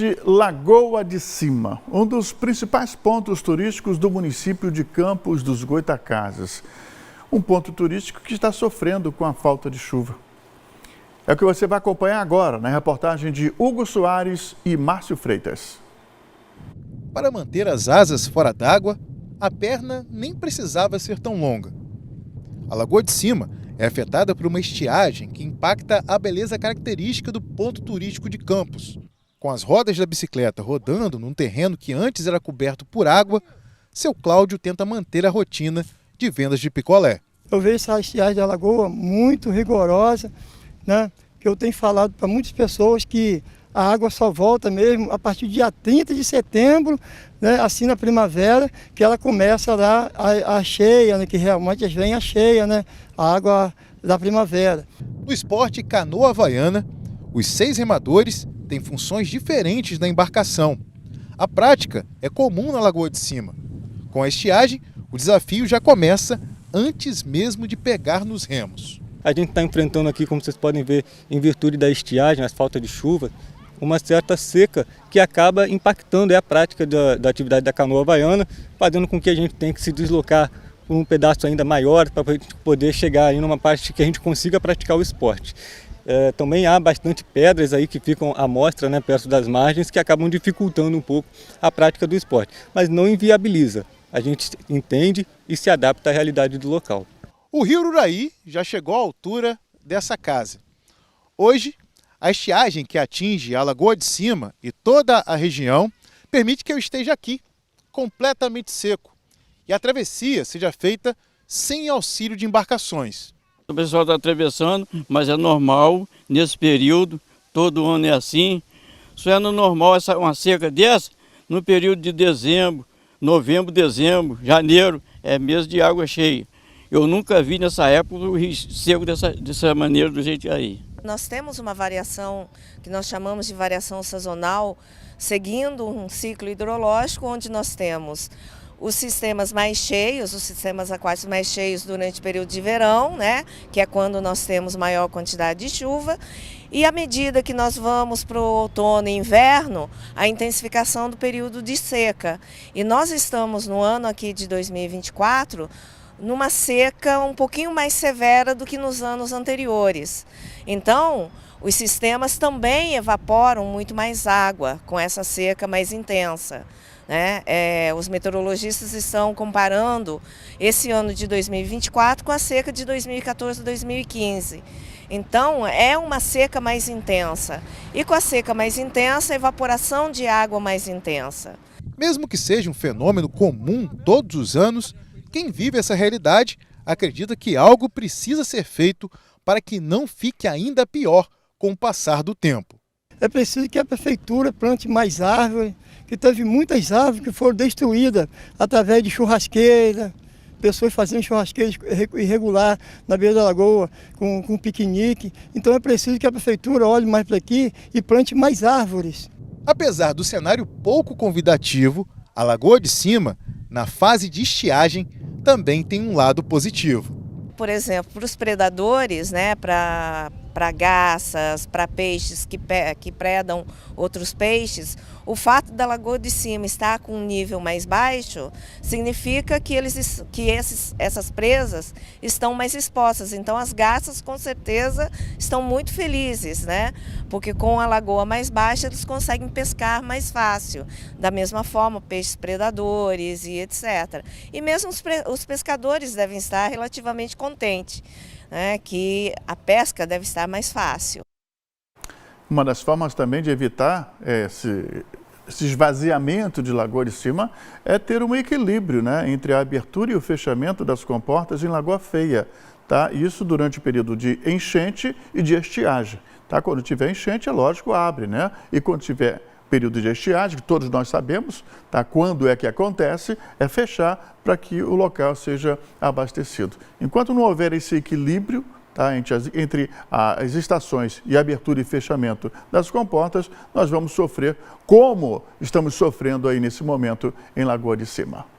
de Lagoa de Cima, um dos principais pontos turísticos do município de Campos dos Goytacazes. Um ponto turístico que está sofrendo com a falta de chuva. É o que você vai acompanhar agora na reportagem de Hugo Soares e Márcio Freitas. Para manter as asas fora d'água, a perna nem precisava ser tão longa. A Lagoa de Cima é afetada por uma estiagem que impacta a beleza característica do ponto turístico de Campos. Com as rodas da bicicleta rodando num terreno que antes era coberto por água, seu Cláudio tenta manter a rotina de vendas de picolé. Eu vejo essa estiagem da Lagoa muito rigorosa, né? Que eu tenho falado para muitas pessoas que a água só volta mesmo a partir do dia 30 de setembro, né? Assim na primavera, que ela começa lá a cheia, né? Que realmente vem a cheia, né? A água da primavera. No esporte canoa havaiana, os 6 remadores têm funções diferentes na embarcação. A prática é comum na Lagoa de Cima. Com a estiagem, o desafio já começa antes mesmo de pegar nos remos. A gente está enfrentando aqui, como vocês podem ver, em virtude da estiagem, a falta de chuva, uma certa seca que acaba impactando a prática da atividade da canoa havaiana, fazendo com que a gente tenha que se deslocar por um pedaço ainda maior para poder chegar aí numa parte que a gente consiga praticar o esporte. Também há bastante pedras aí que ficam à mostra, né, perto das margens, que acabam dificultando um pouco a prática do esporte, mas não inviabiliza. A gente entende e se adapta à realidade do local. O rio Ururaí já chegou à altura dessa casa. Hoje, a estiagem que atinge a Lagoa de Cima e toda a região permite que eu esteja aqui, completamente seco, e a travessia seja feita sem auxílio de embarcações. O pessoal está atravessando, mas é normal nesse período, todo ano é assim. Só é normal uma seca dessa no período de dezembro, novembro, dezembro, janeiro, é mês de água cheia. Eu nunca vi nessa época o rio seco dessa maneira, do jeito aí. Nós temos uma variação que nós chamamos de variação sazonal, seguindo um ciclo hidrológico onde nós temos os sistemas mais cheios, os sistemas aquáticos mais cheios durante o período de verão, né, que é quando nós temos maior quantidade de chuva, e à medida que nós vamos para o outono e inverno, a intensificação do período de seca. E nós estamos no ano aqui de 2024, numa seca um pouquinho mais severa do que nos anos anteriores. Então, os sistemas também evaporam muito mais água com essa seca mais intensa, né? Os meteorologistas estão comparando esse ano de 2024 com a seca de 2014 e 2015. Então, é uma seca mais intensa. E com a seca mais intensa, a evaporação de água mais intensa. Mesmo que seja um fenômeno comum todos os anos, quem vive essa realidade acredita que algo precisa ser feito para que não fique ainda pior com o passar do tempo. É preciso que a prefeitura plante mais árvores, que teve muitas árvores que foram destruídas através de churrasqueira, pessoas fazendo churrasqueira irregular na beira da lagoa, com piquenique. Então é preciso que a prefeitura olhe mais para aqui e plante mais árvores. Apesar do cenário pouco convidativo, a Lagoa de Cima, na fase de estiagem, também tem um lado positivo. Por exemplo, para os predadores, né, para garças, para peixes que predam outros peixes, o fato da Lagoa de Cima estar com um nível mais baixo significa que essas presas estão mais expostas. Então as garças com certeza estão muito felizes, né? Porque com a lagoa mais baixa eles conseguem pescar mais fácil. Da mesma forma, peixes predadores e etc. E mesmo os pescadores devem estar relativamente contentes, né? Que a pesca deve estar mais fácil. Uma das formas também de evitar esse esvaziamento de Lagoa de Cima é ter um equilíbrio, né, entre a abertura e o fechamento das comportas em Lagoa Feia. Tá? Isso durante o período de enchente e de estiagem. Tá? Quando tiver enchente, é lógico, abre, né? E quando tiver período de estiagem, que todos nós sabemos, tá? Quando é que acontece, é fechar para que o local seja abastecido. Enquanto não houver esse equilíbrio, tá, entre as estações e abertura e fechamento das comportas, nós vamos sofrer como estamos sofrendo aí nesse momento em Lagoa de Cima.